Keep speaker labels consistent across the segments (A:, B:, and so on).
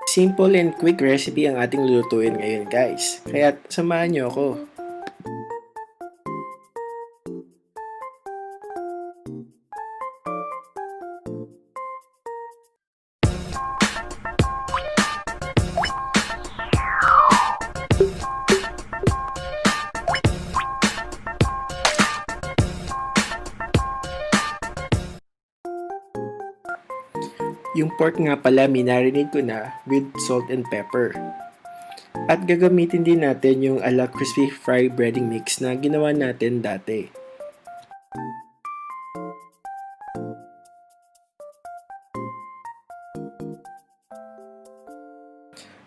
A: Simple and quick recipe ang ating lulutuin ngayon guys. Kaya samahan niyo ako. Yung pork nga pala, minarinate ko na with salt and pepper. At gagamitin din natin yung ala crispy fry breading mix na ginawa natin dati.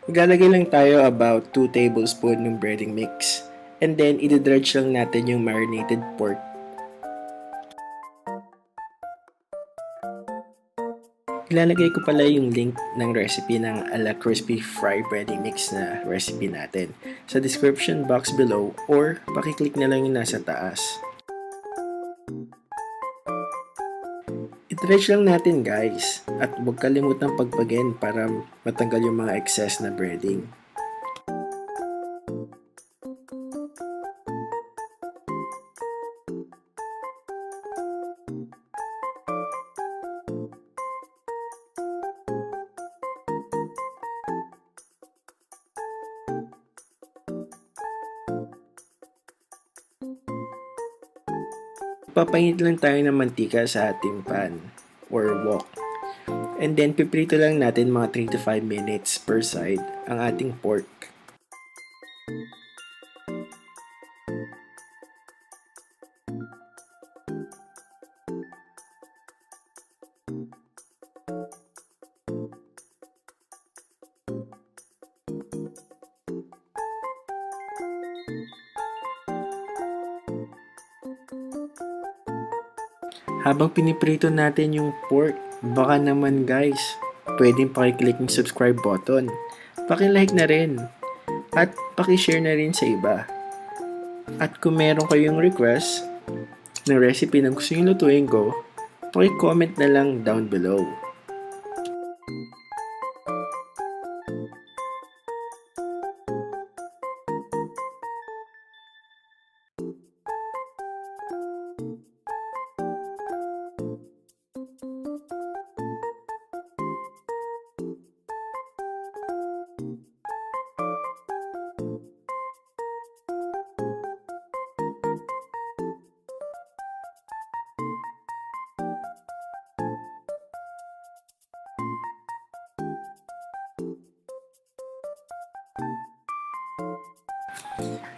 A: Maglalagay lang tayo about 2 tablespoon ng breading mix. And then, idedredge lang natin yung marinated pork. Ilalagay ko pala yung link ng recipe ng ala crispy fry breading mix na recipe natin sa description box below or pakiclick na lang yung nasa taas. I-dredge lang natin guys at huwag kalimutang pagpagin para matanggal yung mga excess na breading. Papainit lang tayo ng mantika sa ating pan or wok. And then piprito lang natin mga 3 to 5 minutes per side ang ating pork. Habang piniprito natin yung pork, baka naman guys, pwedeng pakiclick yung subscribe button. Pakilike na rin. At pakishare na rin sa iba. At kung meron kayong request ng recipe na gusto nyo lutuin ko, pakicomment na lang down below.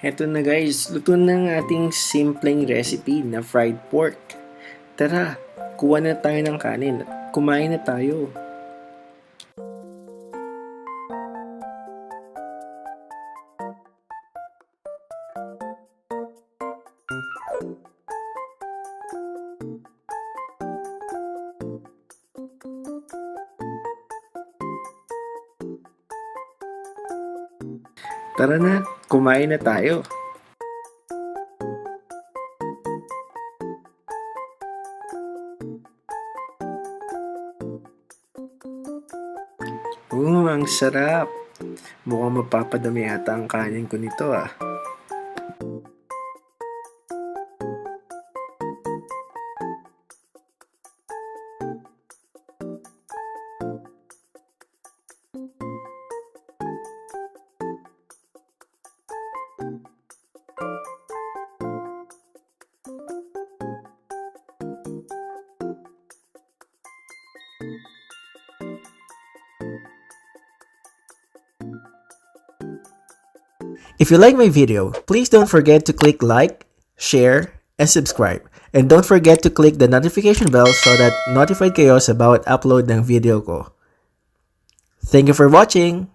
A: Eto na guys, luto na ang ating simpleng recipe na fried pork. Tara, kuha na tayo ng kanin at kumain na tayo. Tara na, kumain na tayo. Ang sarap. Mukhang mapapadami yata ang kanin ko nito ah. If you like my video, please don't forget to click like, share, and subscribe. And don't forget to click the notification bell so that notified kayo sa bawat upload ng video ko. Thank you for watching!